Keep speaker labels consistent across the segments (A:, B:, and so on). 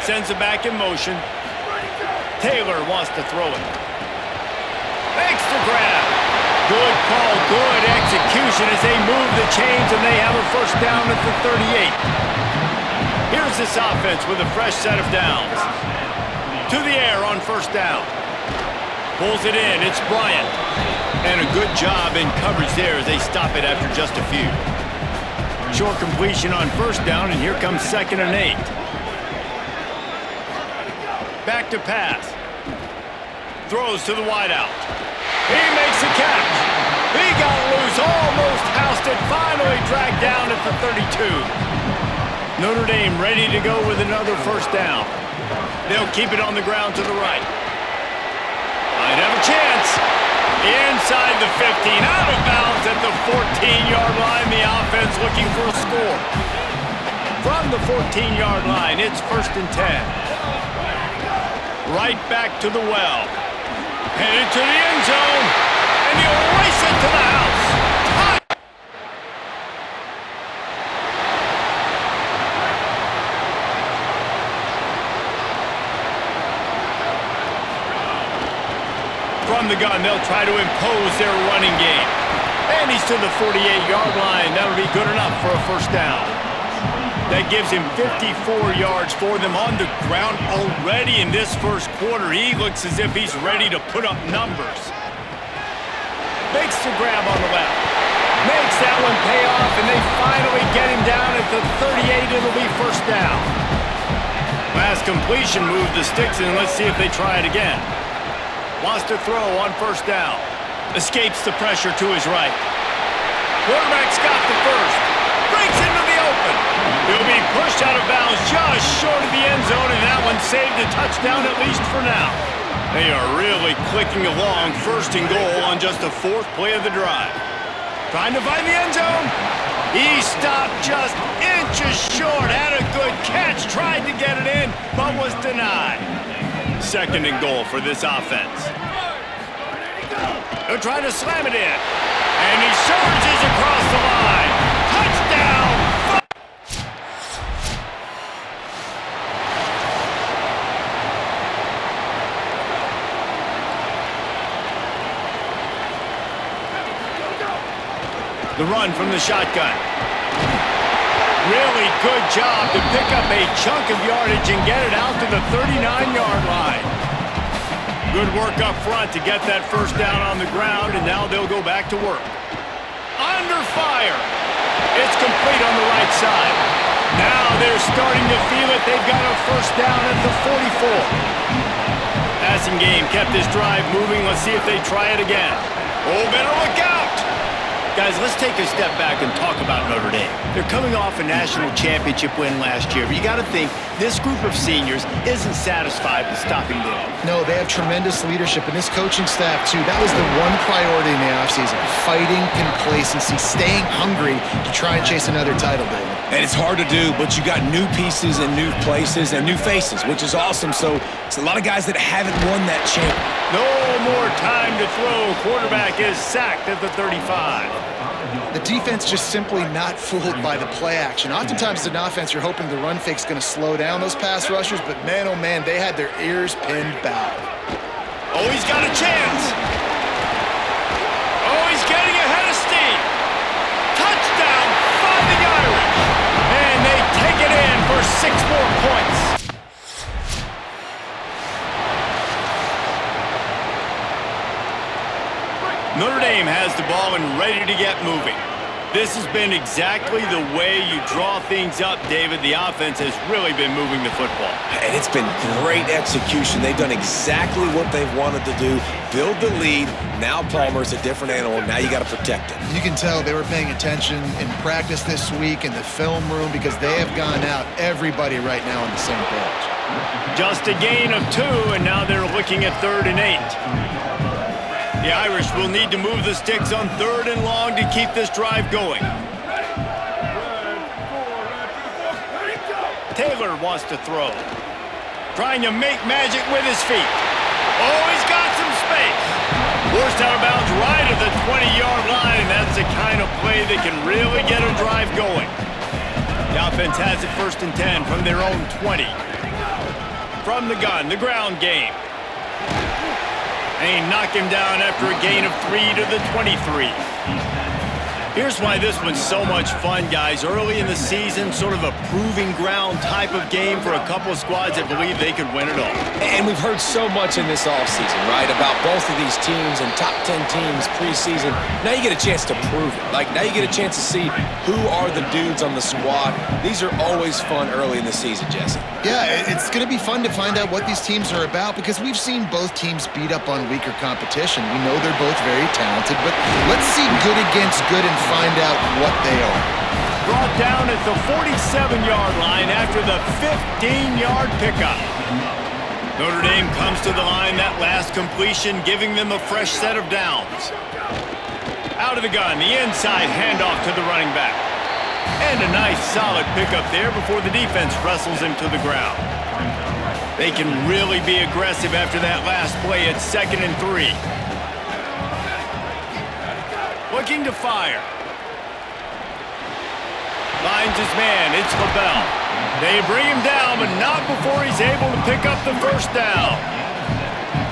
A: Sends it back in motion. Taylor wants to throw it. Makes the grab. Good call, good execution as they move the chains and they have a first down at the 38. Here's this offense with a fresh set of downs. To the air on first down. Pulls it in, it's Bryant. And a good job in coverage there as they stop it after just a few. Short completion on first down, and here comes 2nd and 8. Back to pass. Throws to the wideout. He makes the catch. He got loose, almost housed it, finally dragged down at the 32. Notre Dame ready to go with another first down. They'll keep it on the ground to the right. Might have a chance. Inside the 15, out of bounds at the 14-yard line. The offense looking for a score. From the 14-yard line, it's 1st and 10. Right back to the well. Headed to the end zone. And he'll race it to the house. From the gun, they'll try to impose their running game. And he's to the 48-yard line. That'll be good enough for a first down. That gives him 54 yards for them on the ground already in this first quarter. He looks as if he's ready to put up numbers. Makes the grab on the left. Makes that one pay off, and they finally get him down at the 38. It'll be first down. Last completion moved the sticks, and let's see if they try it again. Wants to throw on first down. Escapes the pressure to his right. Quarterback's got the first. Breaks into the open. He'll be pushed out of bounds just short of the end zone, and that one saved a touchdown at least for now. They are really clicking along, 1st and goal on just the 4th play of the drive. Trying to find the end zone. He stopped just inches short, had a good catch, tried to get it in, but was denied. 2nd and goal for this offense. They'll try to slam it in, and he surges across the line. Touchdown! The run from the shotgun. Really good job to pick up a chunk of yardage and get it out to the 39-yard line. Good work up front to get that first down on the ground, and now they'll go back to work. Under fire. It's complete on the right side. Now they're starting to feel it. They've got a first down at the 44. Passing game kept this drive moving. Let's see if they try it again. Oh, better look out. Guys, let's take a step back and talk about Notre Dame. They're coming off a national championship win last year, but you got to think this group of seniors isn't satisfied with stopping there.
B: No, they have tremendous leadership, and this coaching staff, too. That was the one priority in the offseason, fighting complacency, staying hungry to try and chase another title, David.
C: And it's hard to do, but you got new pieces and new places and new faces, which is awesome. So it's a lot of guys that haven't won that champ.
A: No more time to throw. Quarterback is sacked at the 35.
B: The defense just simply not fooled by the play action. Oftentimes as an offense, you're hoping the run fake's going to slow down those pass rushers, but man, oh man, they had their ears pinned back.
A: Oh, he's got a chance. Oh, he's getting ahead of steam. Touchdown, Fighting Irish. And they take it in for 6 more points. Dame has the ball and ready to get moving. This has been exactly the way you draw things up, David. The offense has really been moving the football.
C: And it's been great execution. They've done exactly what they've wanted to do. Build the lead. Now Palmer's a different animal. Now you got to protect him.
B: You can tell they were paying attention in practice this week in the film room because they have gone out, everybody right now on the same page.
A: Just a gain of 2, and now they're looking at 3rd and 8. The Irish will need to move the sticks on 3rd and long to keep this drive going. Taylor wants to throw. Trying to make magic with his feet. Oh, he's got some space. Forced out of bounds right at the 20-yard line, and that's the kind of play that can really get a drive going. The offense has it 1st and 10 from their own 20. From the gun, the ground game. And he knocked him down after a gain of 3 to the 23. Here's why this one's so much fun, guys. Early in the season, sort of a proving ground type of game for a couple of squads that believe they could win it all.
C: And we've heard so much in this offseason, right, about both of these teams and top 10 teams preseason. Now you get a chance to prove it. Like, now you get a chance to see who are the dudes on the squad. These are always fun early in the season, Jesse.
B: Yeah, it's going to be fun to find out what these teams are about because we've seen both teams beat up on weaker competition. We know they're both very talented, but let's see good against good and find out what they are.
A: Brought down at the 47-yard line after the 15-yard pickup. Notre Dame comes to the line, that last completion giving them a fresh set of downs. Out of the gun, the inside handoff to the running back. And a nice solid pickup there before the defense wrestles him to the ground. They can really be aggressive after that last play at 2nd and 3. Looking to fire. Finds his man, it's LaBelle. They bring him down, but not before he's able to pick up the 1st down.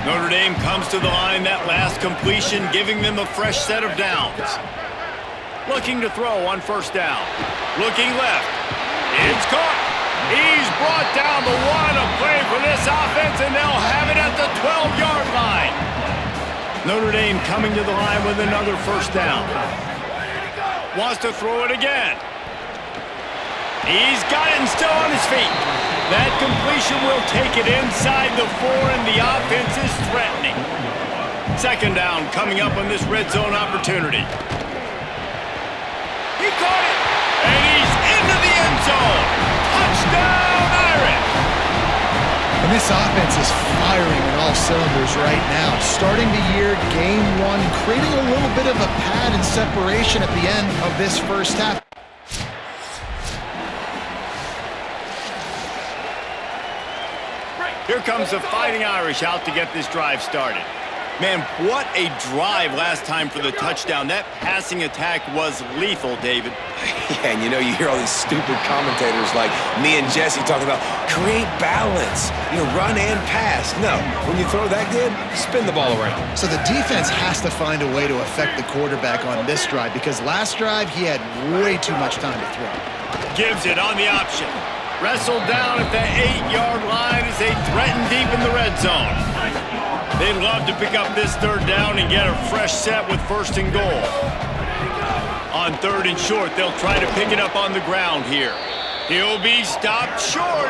A: Notre Dame comes to the line, that last completion giving them a fresh set of downs. Looking to throw on 1st down. Looking left. It's caught. He's brought down, but what a play for this offense, and they'll have it at the 12-yard line. Notre Dame coming to the line with another 1st down. Wants to throw it again. He's got it and still on his feet. That completion will take it inside the 4, and the offense is threatening. 2nd down coming up on this red zone opportunity. He caught it, and he's into the end zone. Touchdown, Irish!
B: And this offense is firing on all cylinders right now. Starting the year, game 1, creating a little bit of a pad and separation at the end of this 1st half.
A: Here comes the Fighting Irish out to get this drive started. Man, what a drive last time for the touchdown. That passing attack was lethal, David.
C: Yeah, and you know, you hear all these stupid commentators like me and Jesse talking about create balance, run and pass. No, when you throw that good, spin the ball around.
B: So the defense has to find a way to affect the quarterback on this drive because last drive he had way too much time to throw.
A: Gives it on the option. Wrestled down at the 8-yard line as they threaten deep in the red zone. They'd love to pick up this 3rd down and get a fresh set with 1st and goal. On 3rd and short, they'll try to pick it up on the ground here. He'll be stopped short.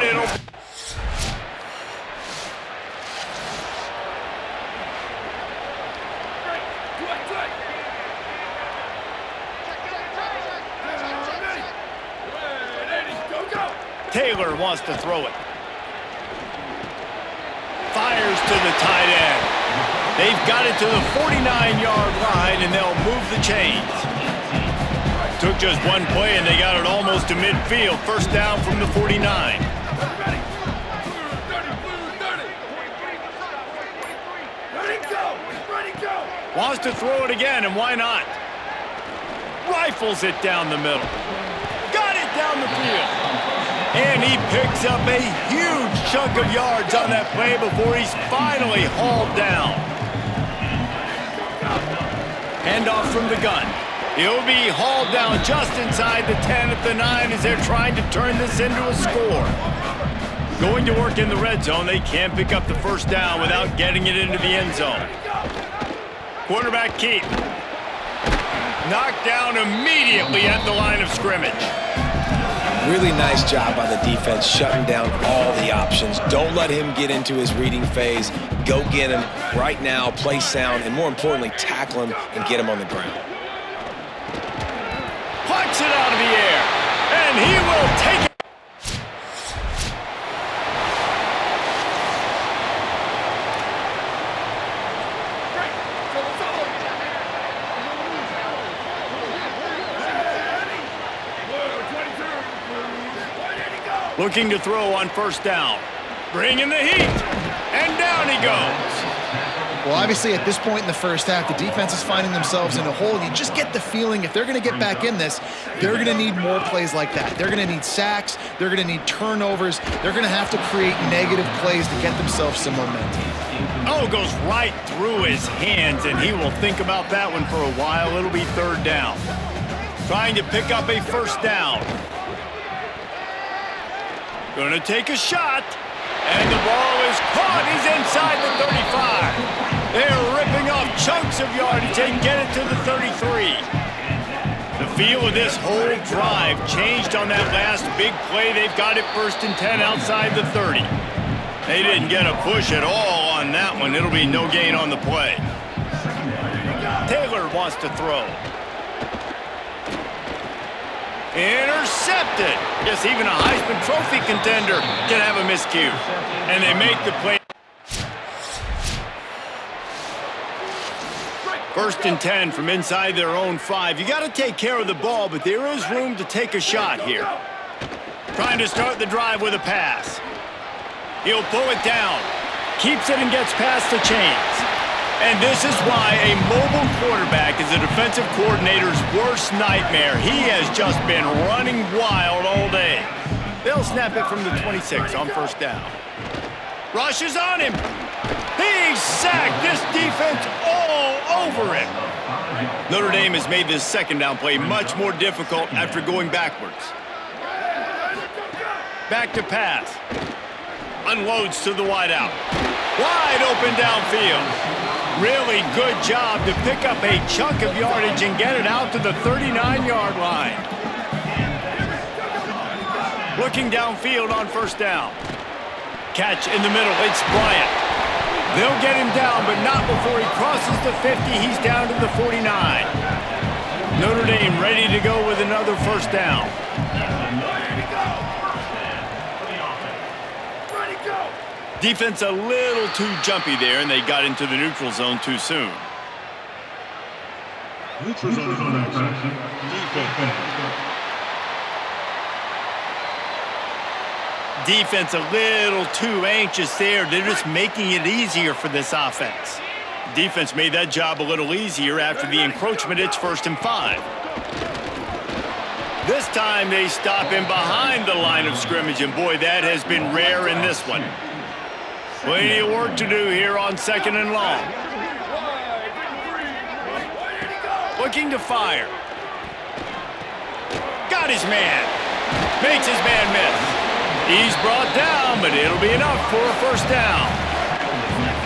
A: Taylor wants to throw it. Fires to the tight end. They've got it to the 49-yard line, and they'll move the chains. Took just one play, and they got it almost to midfield. 1st down from the 49. Wants to throw it again, and why not? Rifles it down the middle. Got it down the field. And he picks up a huge chunk of yards on that play before he's finally hauled down. Handoff from the gun. He'll be hauled down just inside the 10 at the 9 as they're trying to turn this into a score. Going to work in the red zone, they can't pick up the 1st down without getting it into the end zone. Quarterback keep. Knocked down immediately at the line of scrimmage.
C: Really nice job by the defense shutting down all the options. Don't let him get into his reading phase. Go get him right now, play sound, and more importantly, tackle him and get him on the ground.
A: Plucks it out of the air, and he will take it. Looking to throw on first down. Bringing the heat. And down he goes.
B: Well, obviously, at this point in the first half, the defense is finding themselves in a hole. You just get the feeling if they're going to get back in this, they're going to need more plays like that. They're going to need sacks. They're going to need turnovers. They're going to have to create negative plays to get themselves some momentum.
A: Oh, goes right through his hands, and he will think about that one for a while. It'll be third down. Trying to pick up a first down. Going to take a shot, and the ball is caught. He's inside the 35. They're ripping off chunks of yardage and get it to the 33. The feel of this whole drive changed on that last big play. They've got it 1st and 10 outside the 30. They didn't get a push at all on that one. It'll be no gain on the play. Taylor wants to throw. Intercepted. Guess even a Heisman Trophy contender can have a miscue. And they make the play. 1st and 10 from inside their own 5. You got to take care of the ball, but there is room to take a shot here. Trying to start the drive with a pass. He'll pull it down. Keeps it and gets past the chains. And this is why a mobile quarterback is a defensive coordinator's worst nightmare. He has just been running wild all day. They'll snap it from the 26 on first down. Rushes on him. He's sacked. This defense all over him. Notre Dame has made this second down play much more difficult after going backwards. Back to pass. Unloads to the wideout. Wide open downfield. Really good job to pick up a chunk of yardage and get it out to the 39-yard line. Looking downfield on first down. Catch in the middle. It's Bryant. They'll get him down, but not before he crosses the 50. He's down to the 49. Notre Dame ready to go with another first down. Defense a little too jumpy there, and they got into the neutral zone too soon.
D: Neutral zone defense.
A: Defense a little too anxious there. They're just making it easier for this offense. Defense made that job a little easier after the encroachment. It's 1st and 5. This time they stop him behind the line of scrimmage, and boy, that has been rare in this one. Plenty of work to do here on 2nd and long. Looking to fire. Got his man. Makes his man miss. He's brought down, but it'll be enough for a first down.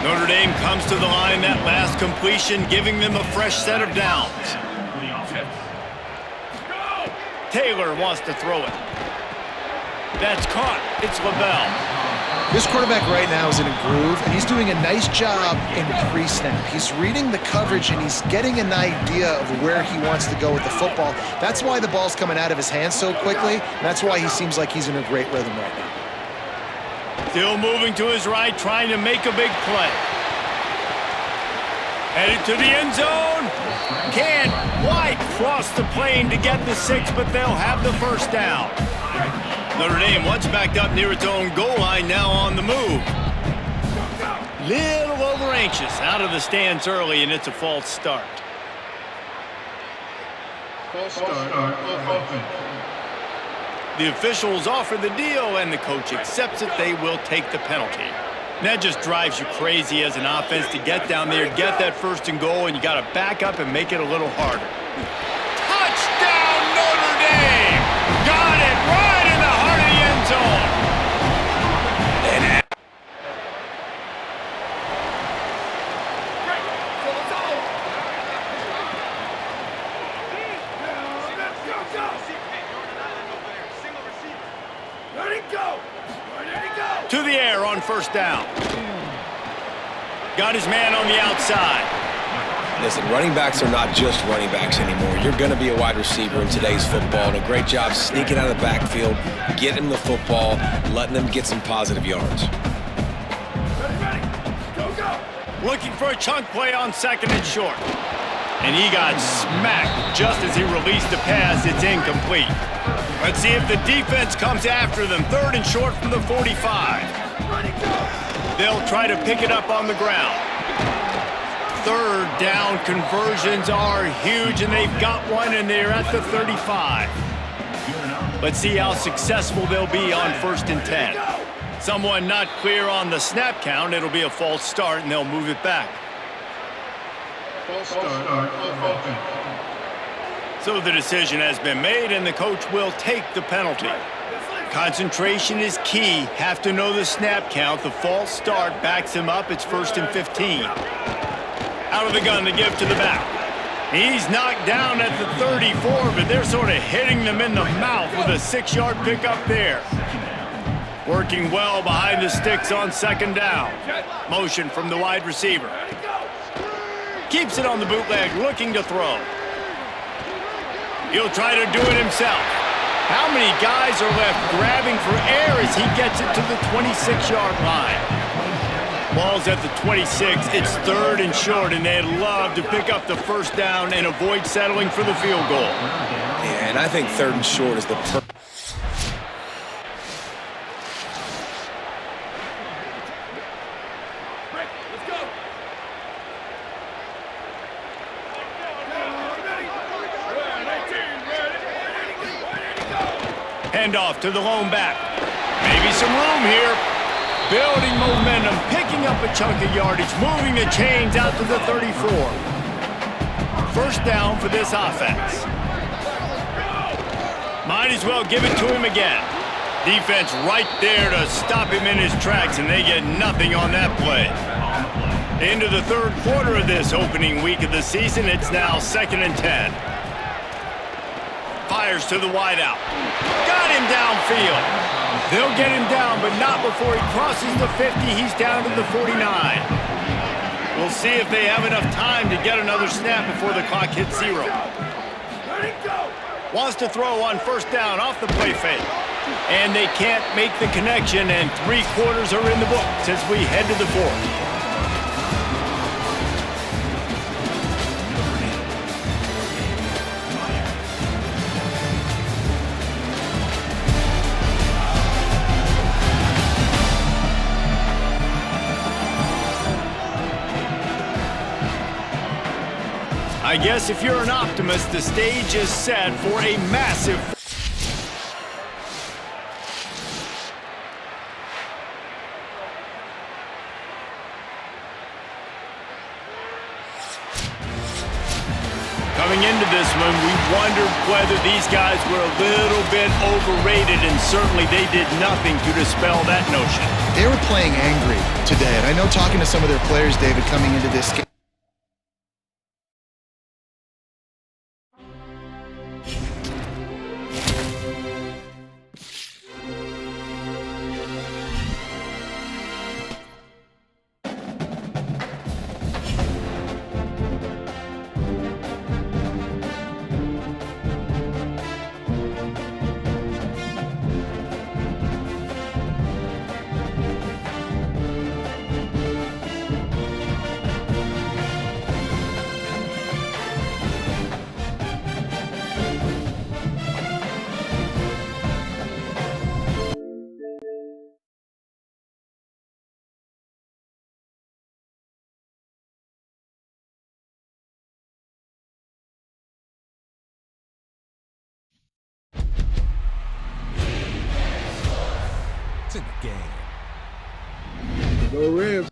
A: Notre Dame comes to the line that last completion, giving them a fresh set of downs. Taylor wants to throw it. That's caught. It's LaBelle.
B: This quarterback right now is in a groove, and he's doing a nice job in pre-snap. He's reading the coverage, and he's getting an idea of where he wants to go with the football. That's why the ball's coming out of his hands so quickly, and that's why he seems like he's in a great rhythm right now.
A: Still moving to his right, trying to make a big play. Headed to the end zone. Can't quite cross the plane to get the 6, but they'll have the first down. Notre Dame once backed up near its own goal line, now on the move. Little over anxious, out of the stands early, and it's a false start.
D: False start.
A: The officials offer the deal, and the coach accepts it. They will take the penalty. And that just drives you crazy as an offense to get down there, get that 1st and goal, and you got to back up and make it a little harder. Touchdown, Notre Dame! Got it right in the heart of the end zone. To the air on first down. Got his man on the outside.
C: Listen, running backs are not just running backs anymore. You're going to be a wide receiver in today's football, and a great job sneaking out of the backfield, getting the football, letting them get some positive yards.
A: Looking for a chunk play on second and short. And he got smacked just as he released the pass. It's incomplete. Let's see if the defense comes after them. Third and short from the 45. They'll try to pick it up on the ground. Third down conversions are huge, and they've got one, and they're at the 35. Let's see how successful they'll be on first and 10. Someone not clear on the snap count. It'll be a false start, and they'll move it back.
D: False start.
A: So the decision has been made, and the coach will take the penalty. Concentration is key. Have to know the snap count. The false start backs him up. It's first and 15. Out of the gun to give to the back. He's knocked down at the 34, but they're sort of hitting them in the mouth with a 6-yard pickup there. Working well behind the sticks on second down. Motion from the wide receiver. Keeps it on the bootleg, looking to throw. He'll try to do it himself. How many guys are left grabbing for air as he gets it to the 26-yard line? Ball's at the 26. It's third and short, and they'd love to pick up the first down and avoid settling for the field goal.
C: Yeah, and I think third and short is the perfect.
A: Handoff to the lone back. Maybe some room here. Building momentum, picking up a chunk of yardage, moving the chains out to the 34. First down for this offense. Might as well give it to him again. Defense right there to stop him in his tracks, and they get nothing on that play. Into the third quarter of this opening week of the season, it's now second and 10. Fires to the wideout. Got him downfield. They'll get him down, but not before he crosses the 50. He's down to the 49. We'll see if they have enough time to get another snap before the clock hits 0. Wants to throw on first down off the play fake. And they can't make the connection, and 3 quarters are in the books as we head to the fourth. I guess if you're an optimist, the stage is set for a massive... Coming into this one, we wondered whether these guys were a little bit overrated, and certainly they did nothing to dispel that notion.
B: They were playing angry today, and I know talking to some of their players, David, coming into this game,
C: In the game.
D: Go Rams.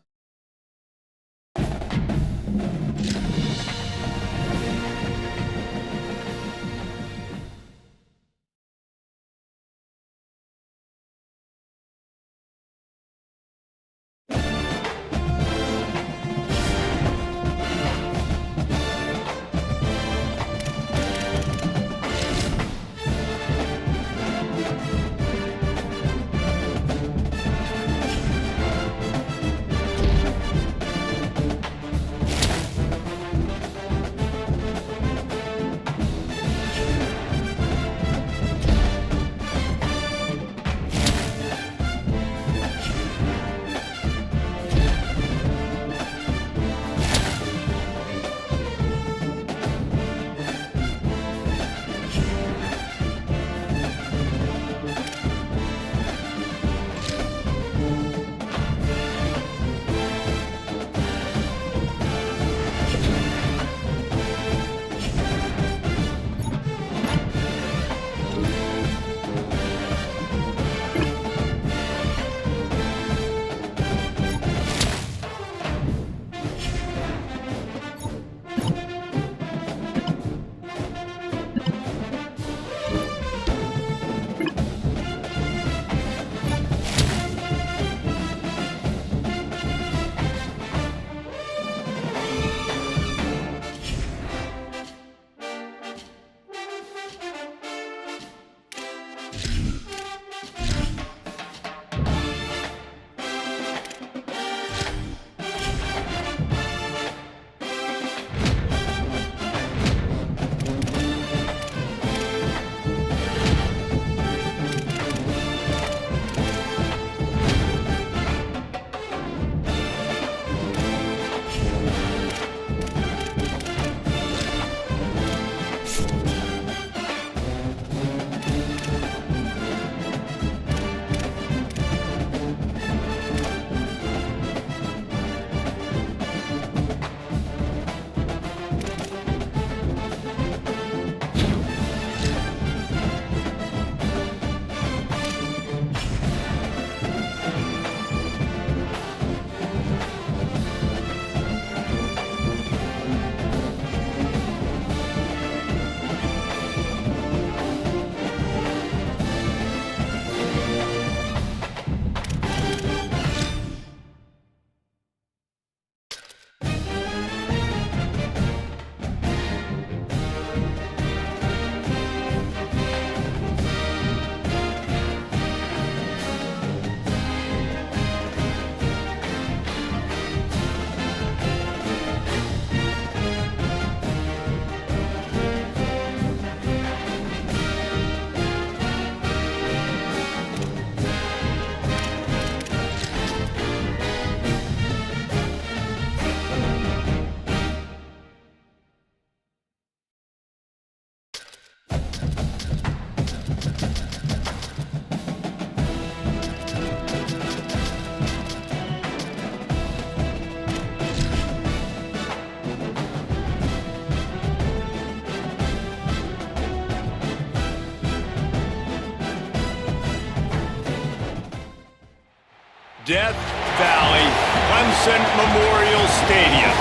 A: Death Valley Clemson Memorial Stadium.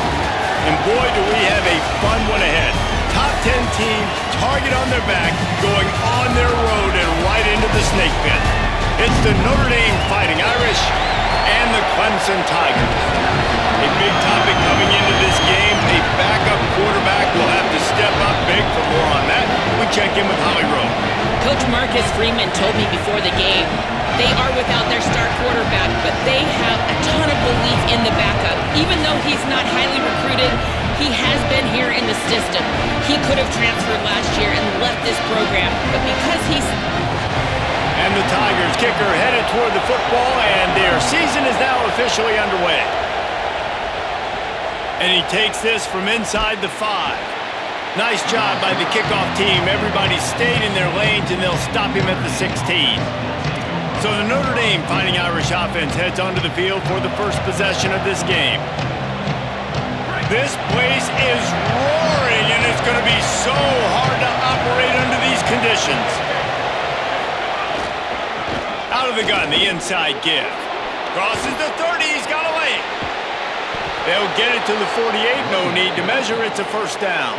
A: And boy, do we have a fun one ahead. Top 10 team, target on their back, going on their road and right into the snake pit. It's the Notre Dame Fighting Irish and the Clemson Tigers. A big topic coming into this game, a backup quarterback will have to step up big. For more on that, we check in with Holly Rowe.
E: Coach Marcus Freeman told me before the game, they are without their star quarterback, but they have a ton of belief in the backup. Even though he's not highly recruited, he has been here in the system. He could have transferred last year and left this program, but because he's...
A: And the Tigers kicker headed toward the football, and their season is now officially underway. And he takes this from inside the 5. Nice job by the kickoff team. Everybody stayed in their lanes, and they'll stop him at the 16. So the Notre Dame Fighting Irish offense heads onto the field for the first possession of this game. This place is roaring, and it's going to be so hard to operate under these conditions. Out of the gun, the inside give. Crosses the 30, he's got away. They'll get it to the 48, no need to measure, it's a first down.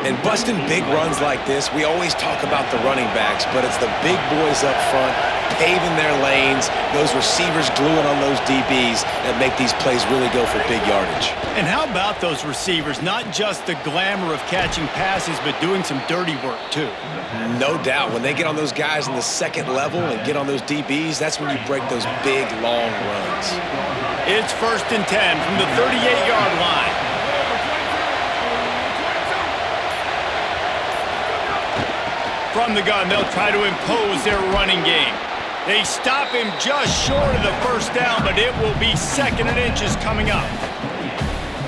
C: And busting big runs like this, we always talk about the running backs, but it's the big boys up front, paving their lanes, those receivers gluing on those DBs that make these plays really go for big yardage.
A: And how about those receivers? Not just the glamour of catching passes, but doing some dirty work, too.
C: No doubt. When they get on those guys in the second level and get on those DBs, that's when you break those big, long runs.
A: It's 1st and 10 from the 38-yard line. From the gun, they'll try to impose their running game. They stop him just short of the first down, but it will be 2nd and inches coming up.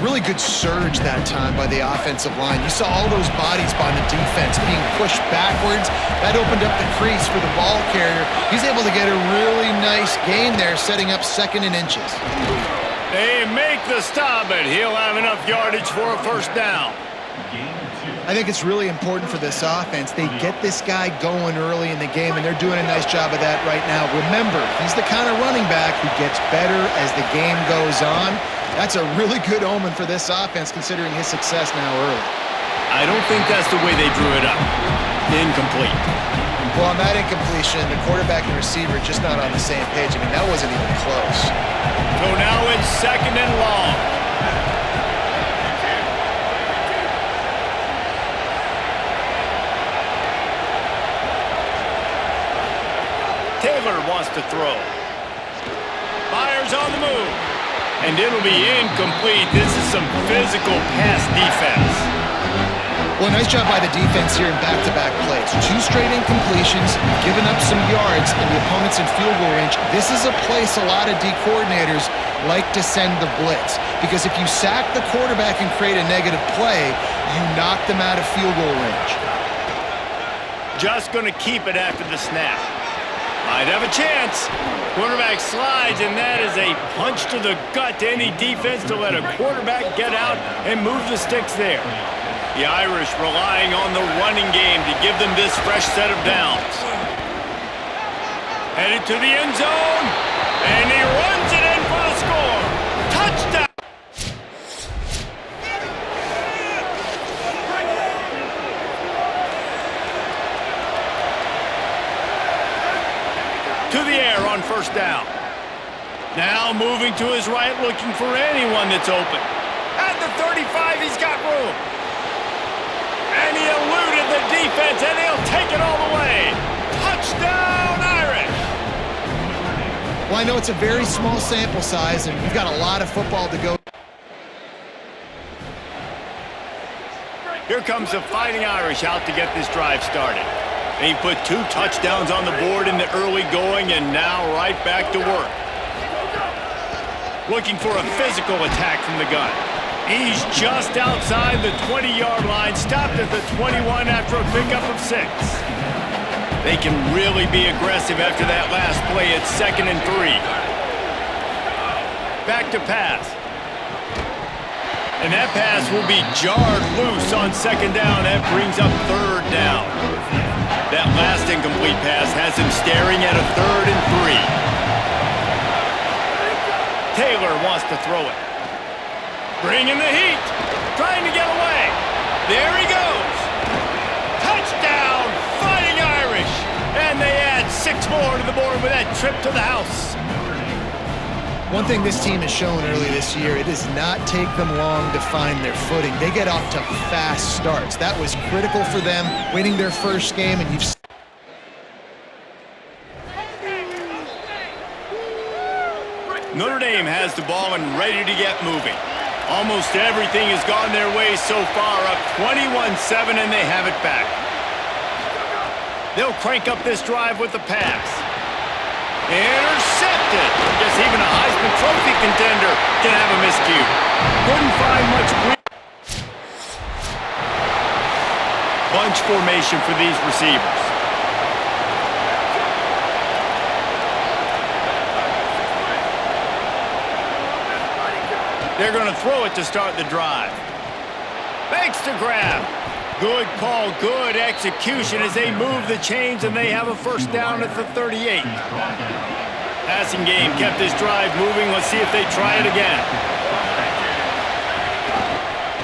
B: Really good surge that time by the offensive line. You saw all those bodies by the defense being pushed backwards. That opened up the crease for the ball carrier. He's able to get a really nice gain there, setting up 2nd and inches.
A: They make the stop, but he'll have enough yardage for a first down.
B: I think it's really important for this offense. They get this guy going early in the game, and they're doing a nice job of that right now. Remember, he's the kind of running back who gets better as the game goes on. That's a really good omen for this offense, considering his success now early.
A: I don't think that's the way they drew it up. Incomplete.
B: Well, on that incompletion, the quarterback and receiver just not on the same page. I mean, that wasn't even close.
A: So now it's 2nd and long. Taylor wants to throw. Fires on the move. And it'll be incomplete. This is some physical pass defense.
B: Well, nice job by the defense here in back-to-back plays. 2 straight incompletions, giving up some yards, and the opponent's in field goal range. This is a place a lot of D coordinators like to send the blitz, because if you sack the quarterback and create a negative play, you knock them out of field goal range.
A: Just going to keep it after the snap. Might have a chance. Quarterback slides, and that is a punch to the gut to any defense to let a quarterback get out and move the sticks there. The Irish relying on the running game to give them this fresh set of downs. Headed to the end zone, and he runs it in for the score. Touchdown! To the air on first down. Now moving to his right, looking for anyone that's open. At the 35, he's got room. And he eluded the defense, and he'll take it all the way. Touchdown, Irish!
B: Well, I know it's a very small sample size, and we've got a lot of football to go.
A: Here comes the Fighting Irish out to get this drive started. He put 2 touchdowns on the board in the early going, and now right back to work. Looking for a physical attack from the gun. He's just outside the 20-yard line, stopped at the 21 after a pickup of 6. They can really be aggressive after that last play. It's 2nd and 3. Back to pass. And that pass will be jarred loose on 2nd down. That brings up 3rd down. That last incomplete pass has him staring at a 3rd and 3. Taylor wants to throw it. Bringing the heat. Trying to get away. There he goes. Touchdown, Fighting Irish. And they add 6 more to the board with that trip to the house.
B: One thing this team has shown early this year, it does not take them long to find their footing. They get off to fast starts. That was critical for them, winning their first game, and you've
A: Notre Dame has the ball and ready to get moving. Almost everything has gone their way so far, up 21-7, and they have it back. They'll crank up this drive with the pass. Intercepted. Guess even a Heisman Trophy contender can have a miscue. Couldn't find much green. Bunch formation for these receivers. They're going to throw it to start the drive. Fakes to grab. Good call, good execution as they move the chains, and they have a first down at the 38. Passing game kept this drive moving. Let's see if they try it again.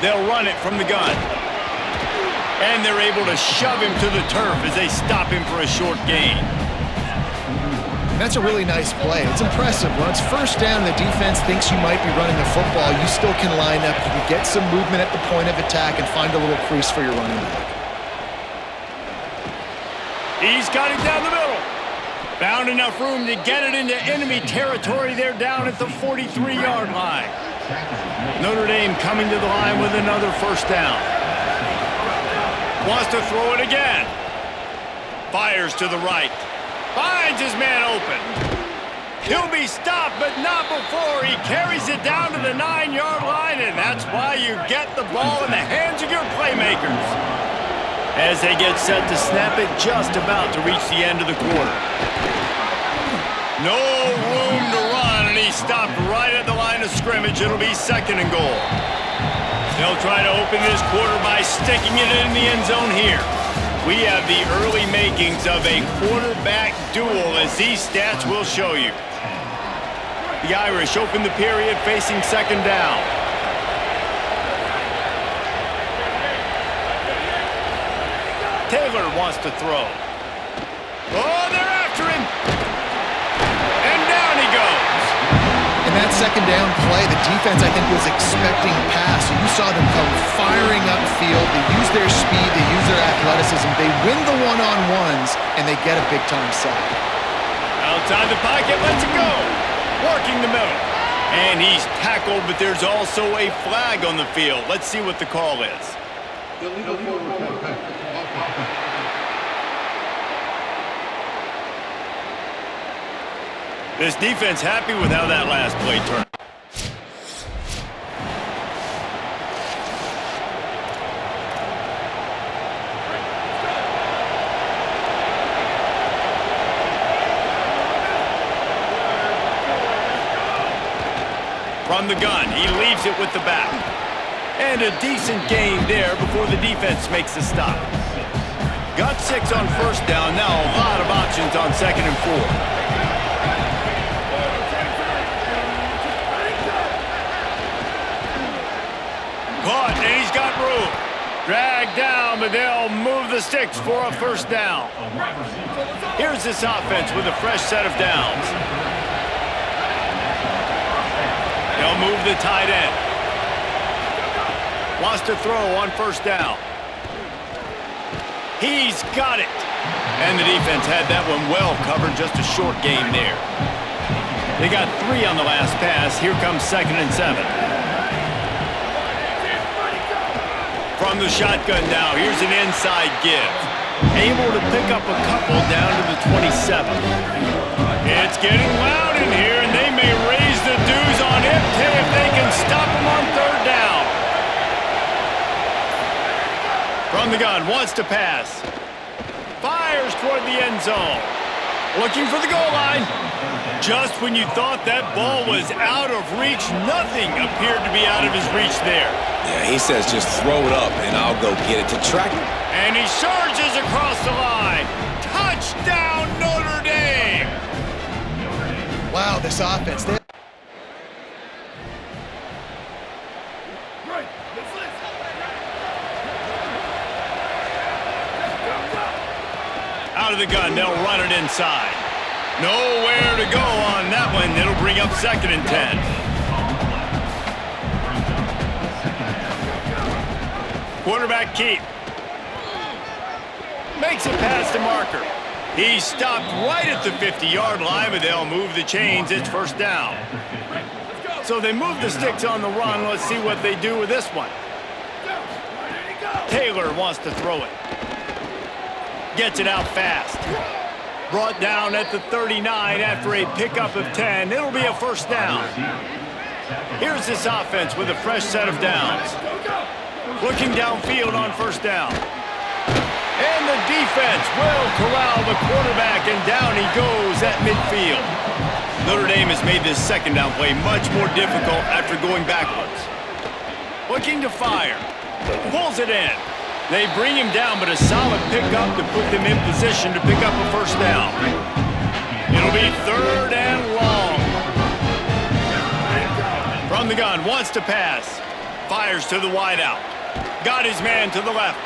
A: They'll run it from the gun. And they're able to shove him to the turf as they stop him for a short gain.
B: That's a really nice play. It's impressive. When it's first down, the defense thinks you might be running the football. You still can line up. You can get some movement at the point of attack and find a little crease for your running back.
A: He's got it down the middle. Found enough room to get it into enemy territory. They're down at the 43-yard line. Notre Dame coming to the line with another first down. Wants to throw it again. Fires to the right. Finds his man open. He'll be stopped, but not before. He carries it down to the 9-yard line, and that's why you get the ball in the hands of your playmakers. As they get set to snap it, just about to reach the end of the quarter. No room to run, and he stopped right at the line of scrimmage. It'll be 2nd and goal. They'll try to open this quarter by sticking it in the end zone here. We have the early makings of a quarterback duel, as these stats will show you. The Irish open the period facing 2nd down. Taylor wants to throw. Oh, they're after him. And down he goes.
B: In that 2nd down play, the defense, I think, was expecting pass. So you saw them come firing upfield. They use their speed. They use their athleticism. They win the one-on-ones, and they get a big-time sack.
A: Outside the pocket, lets it go. Working the middle. And he's tackled, but there's also a flag on the field. Let's see what the call is. This defense happy with how that last play turned. From the gun, he leaves it with the back. And a decent gain there before the defense makes the stop. Got 6 on first down, now a lot of options on 2nd and 4. Caught, and he's got room. Dragged down, but they'll move the sticks for a first down. Here's this offense with a fresh set of downs. They'll move the tight end. Wants to throw on first down. He's got it. And the defense had that one well covered, just a short game there. They got 3 on the last pass. Here comes 2nd and 7. From the shotgun now, here's an inside give. Able to pick up a couple down to the 27. It's getting loud in here, and they may raise the dues on it if they can stop him on 3rd down. From the gun, wants to pass. Fires toward the end zone. Looking for the goal line. Just when you thought that ball was out of reach, nothing appeared to be out of his reach there.
C: Yeah, he says just throw it up and I'll go get it to track.
A: And he surges across the line. Touchdown, Notre Dame!
B: Wow, this offense.
A: the gun. They'll run it inside. Nowhere to go on that one. It'll bring up 2nd and 10. Quarterback keep. Makes it past the marker. He's stopped right at the 50-yard line, but they'll move the chains. It's 1st down. So they move the sticks on the run. Let's see what they do with this one. Taylor wants to throw it. Gets it out fast. Brought down at the 39 after a pickup of 10. It'll be a 1st down. Here's this offense with a fresh set of downs. Looking downfield on 1st down. And the defense will corral the quarterback, and down he goes at midfield. Notre Dame has made this 2nd down play much more difficult after going backwards. Looking to fire. Pulls it in. They bring him down, but a solid pickup to put them in position to pick up a 1st down. It'll be 3rd and long. From the gun, wants to pass. Fires to the wideout. Got his man to the left.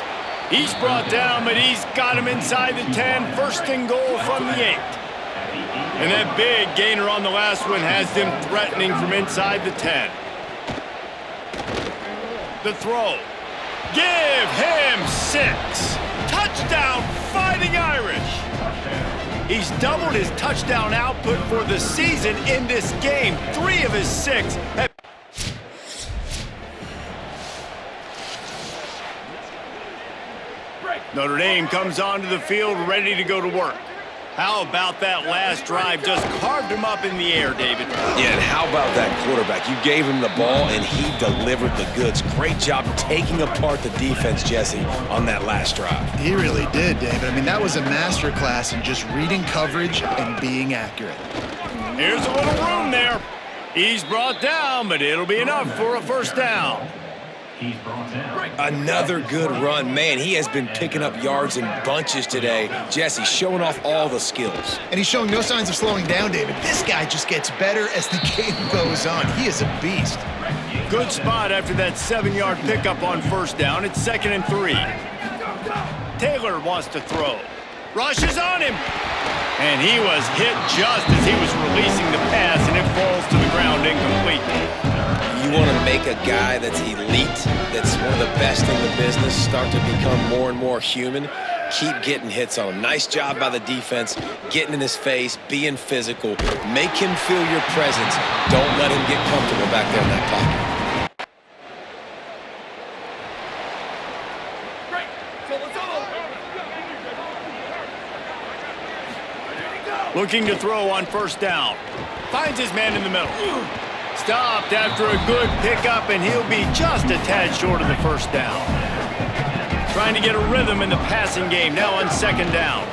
A: He's brought down, but he's got him inside the 10. 1st and goal from the 8. And that big gainer on the last one has them threatening from inside the 10. The throw. Give him 6. Touchdown, Fighting Irish. He's doubled his touchdown output for the season in this game. 3 of his 6. Notre Dame comes onto the field ready to go to work. How about that last drive? Just carved him up in the air, David.
C: Yeah, and how about that quarterback? You gave him the ball, and he delivered the goods. Great job taking apart the defense, Jesse, on that last drive.
B: He really did, David. I mean, that was a masterclass in just reading coverage and being accurate.
A: Here's a little room there. He's brought down, but it'll be enough for a 1st down.
C: Another good run. Man, he has been picking up yards in bunches today. Jesse showing off all the skills.
B: And he's showing no signs of slowing down, David. This guy just gets better as the game goes on. He is a beast.
A: Good spot after that 7-yard pickup on 1st down. It's 2nd and 3. Taylor wants to throw. Rushes on him. And he was hit just as he was releasing the pass, and it falls to the ground incomplete.
C: You want to make a guy that's elite, that's one of the best in the business, start to become more and more human, keep getting hits on him. Nice job by the defense, getting in his face, being physical. Make him feel your presence. Don't let him get comfortable back there in that pocket.
A: Looking to throw on 1st down. Finds his man in the middle. Stopped after a good pickup, and he'll be just a tad short of the 1st down. Trying to get a rhythm in the passing game now on 2nd down.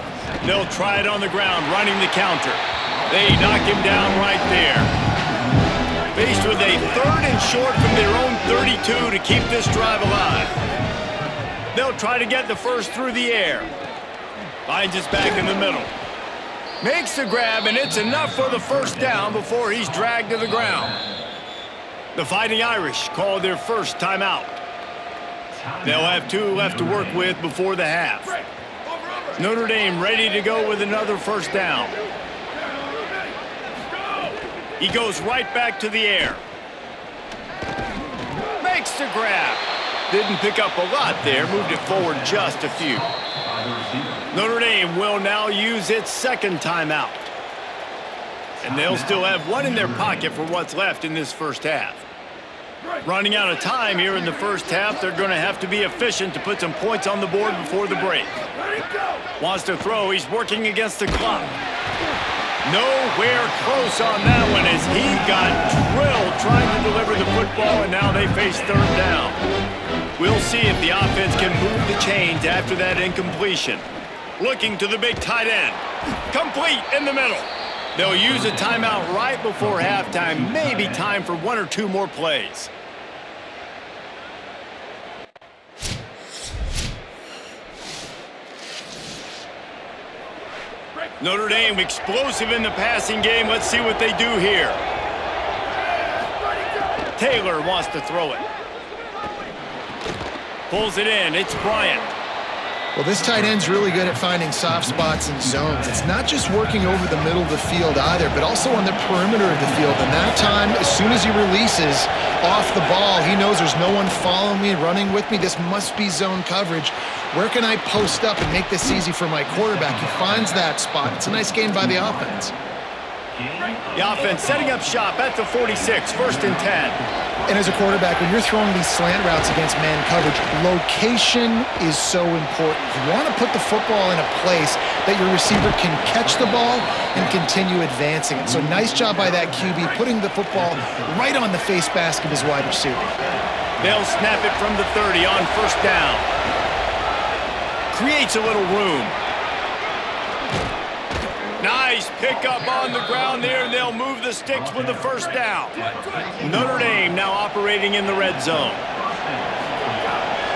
A: They'll try it on the ground, running the counter. They knock him down right there. Faced with a 3rd and short from their own 32 to keep this drive alive. They'll try to get the 1st through the air. Finds his back in the middle. Makes the grab, and it's enough for the 1st down before he's dragged to the ground. The Fighting Irish call their 1st timeout. They'll have 2 left to work with before the half. Notre Dame ready to go with another 1st down. He goes right back to the air. Makes the grab. Didn't pick up a lot there, moved it forward just a few. Notre Dame will now use its 2nd timeout. And they'll still have 1 in their pocket for what's left in this 1st half. Running out of time here in the 1st half, they're going to have to be efficient to put some points on the board before the break. Wants to throw, he's working against the clock. Nowhere close on that one as he got drilled trying to deliver the football, and now they face 3rd down. We'll see if the offense can move the chains after that incompletion. Looking to the big tight end. Complete in the middle. They'll use a timeout right before halftime. Maybe time for 1 or 2 more plays. Notre Dame explosive in the passing game. Let's see what they do here. Taylor wants to throw it. Pulls it in. It's Bryant.
B: Well, this tight end's really good at finding soft spots and zones. It's not just working over the middle of the field either, but also on the perimeter of the field. And that time, as soon as he releases off the ball, he knows there's no one following me, running with me. This must be zone coverage. Where can I post up and make this easy for my quarterback? He finds that spot. It's a nice game by the offense.
A: The offense setting up shop at the 46, 1st and 10.
B: And as a quarterback, when you're throwing these slant routes against man coverage, location is so important. You want to put the football in a place that your receiver can catch the ball and continue advancing it. So nice job by that QB, putting the football right on the face mask of his wide receiver.
A: They'll snap it from the 30 on 1st down. Creates a little room. Nice pickup on the ground there, and they'll move the sticks with the 1st down. Notre Dame now operating in the red zone.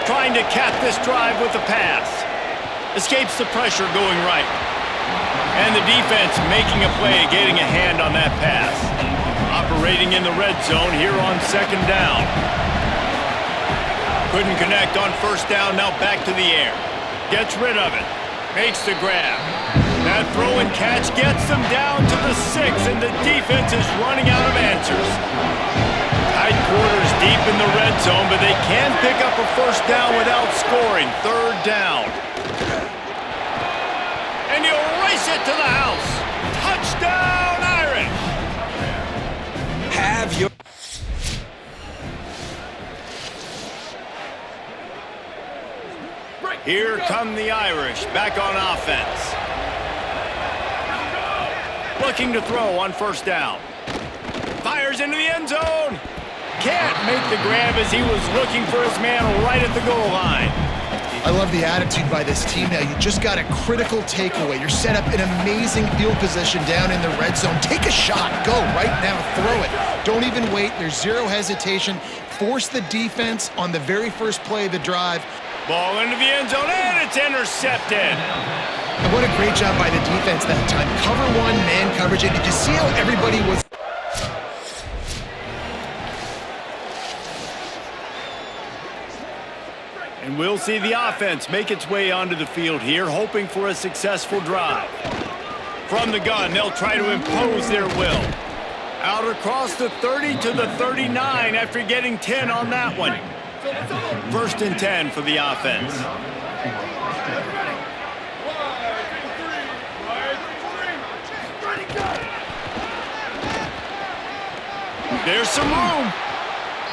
A: Trying to cap this drive with a pass. Escapes the pressure going right. And the defense making a play, getting a hand on that pass. Operating in the red zone here on 2nd down. Couldn't connect on 1st down, now back to the air. Gets rid of it. Makes the grab. That throw and catch gets them down to the 6, and the defense is running out of answers. Tight quarters deep in the red zone, but they can pick up a 1st down without scoring. 3rd down. And you race it to the house. Touchdown, Irish!
C: Have your...
A: Here come the Irish, back on offense. Looking to throw on 1st down. Fires into the end zone. Can't make the grab as he was looking for his man right at the goal line.
B: I love the attitude by this team now. You just got a critical takeaway. You're set up in amazing field position down in the red zone. Take a shot. Go right now. Throw it. Don't even wait. There's zero hesitation. Force the defense on the very first play of the drive.
A: Ball into the end zone, and it's intercepted.
B: And what a great job by the defense that time. Cover one, man coverage. And did you see how everybody was...
A: And we'll see the offense make its way onto the field here, hoping for a successful drive. From the gun, they'll try to impose their will. Out across the 30 to the 39 after getting 10 on that one. 1st and 10 for the offense. There's some room.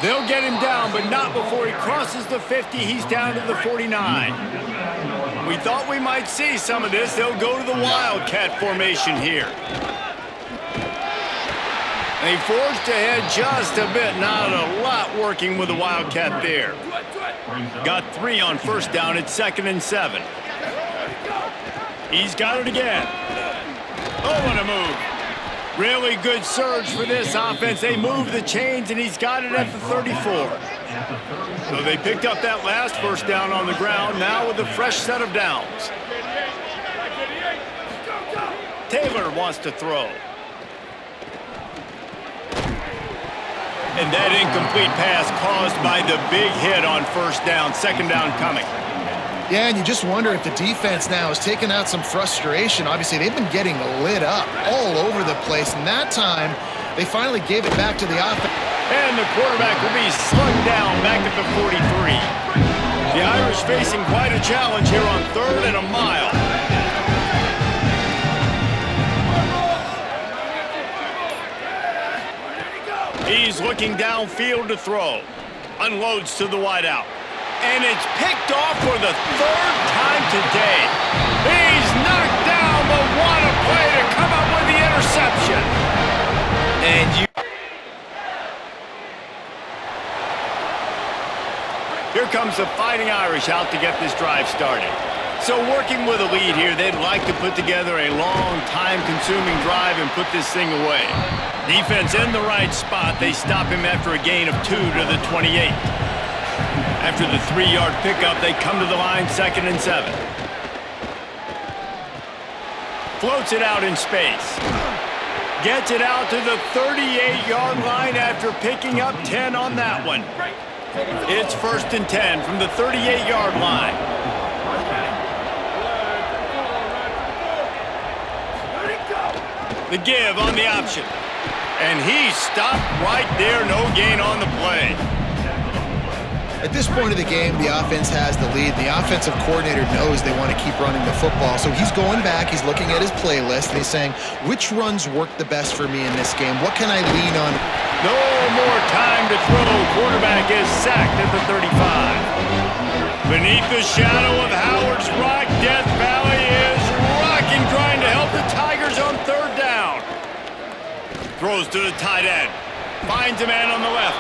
A: They'll get him down, but not before he crosses the 50. He's down to the 49. We thought we might see some of this. They'll go to the Wildcat formation here. They forged ahead just a bit. Not a lot working with the Wildcat there. Got 3 on 1st down. It's 2nd and 7. He's got it again. Oh, what a move. Really good surge for this offense. They move the chains, and he's got it at the 34. So they picked up that last 1st down on the ground, now with a fresh set of downs. Taylor wants to throw. And that incomplete pass caused by the big hit on 1st down. 2nd down coming.
B: Yeah, and you just wonder if the defense now has taken out some frustration. Obviously, they've been getting lit up all over the place. And that time, they finally gave it back to the offense.
A: And the quarterback will be slugged down back at the 43. The Irish facing quite a challenge here on 3rd and a mile. He's looking downfield to throw. Unloads to the wideout. And it's picked off for the 3rd time today. He's knocked down, but what a play to come up with the interception.
C: And
A: Here comes the Fighting Irish out to get this drive started. So working with a lead here, they'd like to put together a long, time-consuming drive and put this thing away. Defense in the right spot. They stop him after a gain of 2 to the 28. After the 3-yard pickup, they come to the line, 2nd and 7. Floats it out in space. Gets it out to the 38-yard line after picking up 10 on that one. It's 1st and 10 from the 38-yard line. The give on the option. And he stopped right there. No gain on the play.
B: At this point of the game, the offense has the lead. The offensive coordinator knows they want to keep running the football. So he's going back, he's looking at his playlist, and he's saying, which runs work the best for me in this game? What can I lean on?
A: No more time to throw. Quarterback is sacked at the 35. Beneath the shadow of Howard's Rock, Death Valley is rocking, trying to help the Tigers on third down. Throws to the tight end. Finds a man on the left.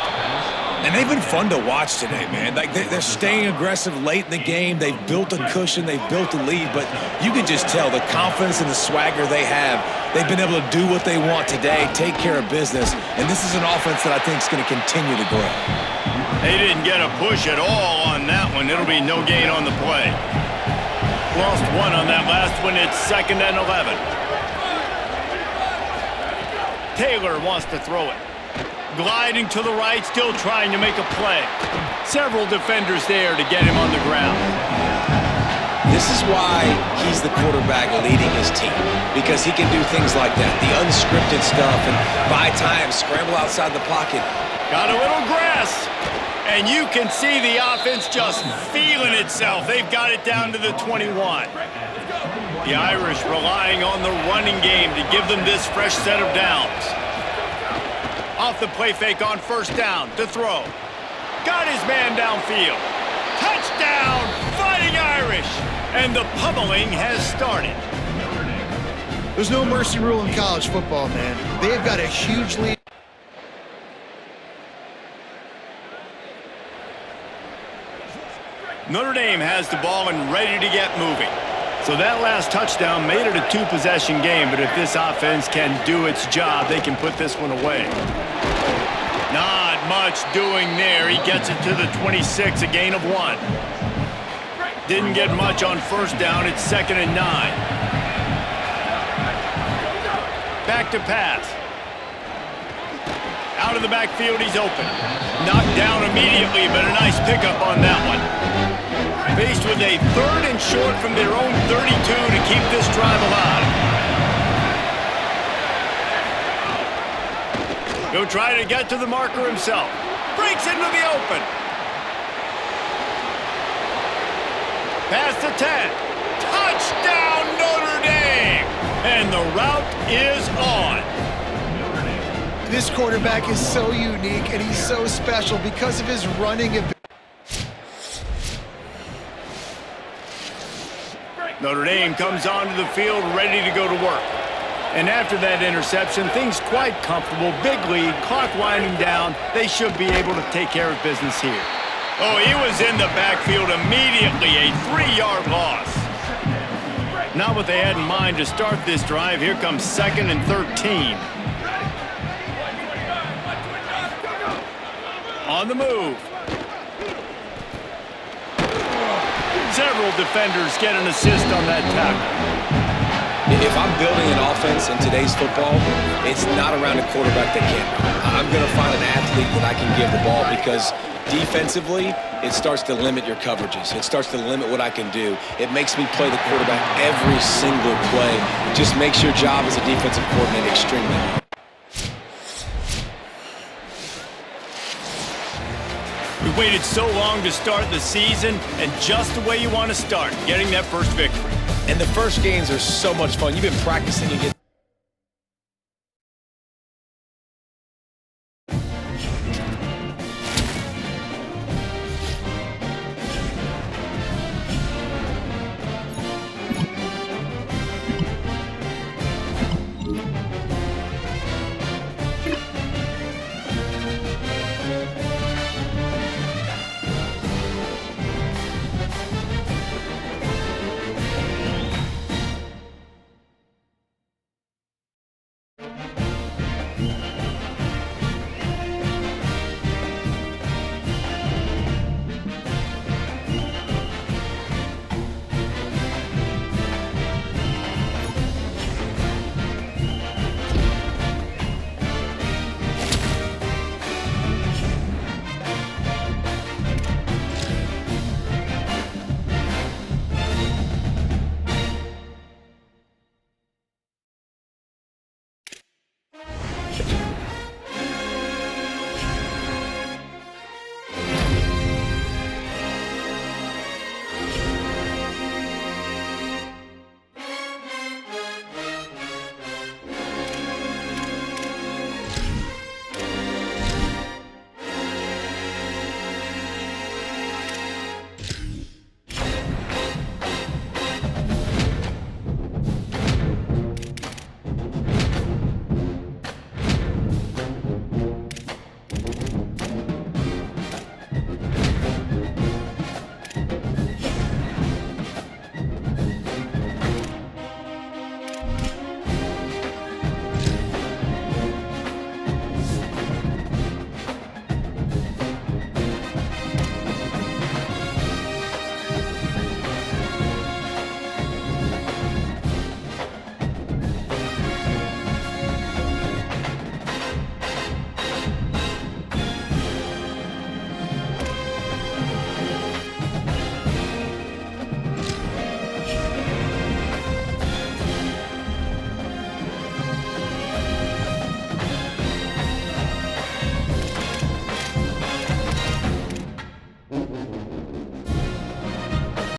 C: And they've been fun to watch today, man. Like they're staying aggressive late in the game. They've built a cushion. They've built a lead. But you can just tell the confidence and the swagger they have. They've been able to do what they want today, take care of business. And this is an offense that I think is going to continue to grow.
A: They didn't get a push at all on that one. It'll be no gain on the play. Lost one on that last one. It's 2nd and 11. Taylor wants to throw it. Gliding to the right, still trying to make a play. Several defenders there to get him on the ground.
C: This is why he's the quarterback leading his team, because he can do things like that, the unscripted stuff, and buy time, scramble outside the pocket.
A: Got a little grass, and you can see the offense just feeling itself. They've got it down to the 21. The Irish relying on the running game to give them this fresh set of downs. Off the play fake on first down to throw. Got his man downfield. Touchdown, Fighting Irish! And the pummeling has started.
B: There's no mercy rule in college football, man. They've got a huge lead.
A: Notre Dame has the ball and ready to get moving. So that last touchdown made it a two-possession game, but if this offense can do its job, they can put this one away. Not much doing there. He gets it to the 26, a gain of 1. Didn't get much on first down. It's 2nd and 9. Back to pass. Out of the backfield, he's open. Knocked down immediately, but a nice pickup on that one. Faced with a 3rd and short from their own 32 to keep this drive alive. He'll try to get to the marker himself. Breaks into the open. Past the 10. Touchdown, Notre Dame! And the route is on.
B: This quarterback is so unique, and he's so special because of his running ability.
A: Notre Dame comes onto the field ready to go to work. And after that interception, things quite comfortable. Big lead, clock winding down. They should be able to take care of business here. Oh, he was in the backfield immediately. A 3-yard loss. Not what they had in mind to start this drive. Here comes 2nd and 13. On the move. Several defenders get an assist on that tackle.
C: If I'm building an offense in today's football, it's not around a quarterback that can't run. I'm going to find an athlete that I can give the ball, because defensively, it starts to limit your coverages. It starts to limit what I can do. It makes me play the quarterback every single play. It just makes your job as a defensive coordinator extremely hard.
A: We waited so long to start the season, and just the way you want to start, getting that first victory.
C: And the first games are so much fun. You've been practicing against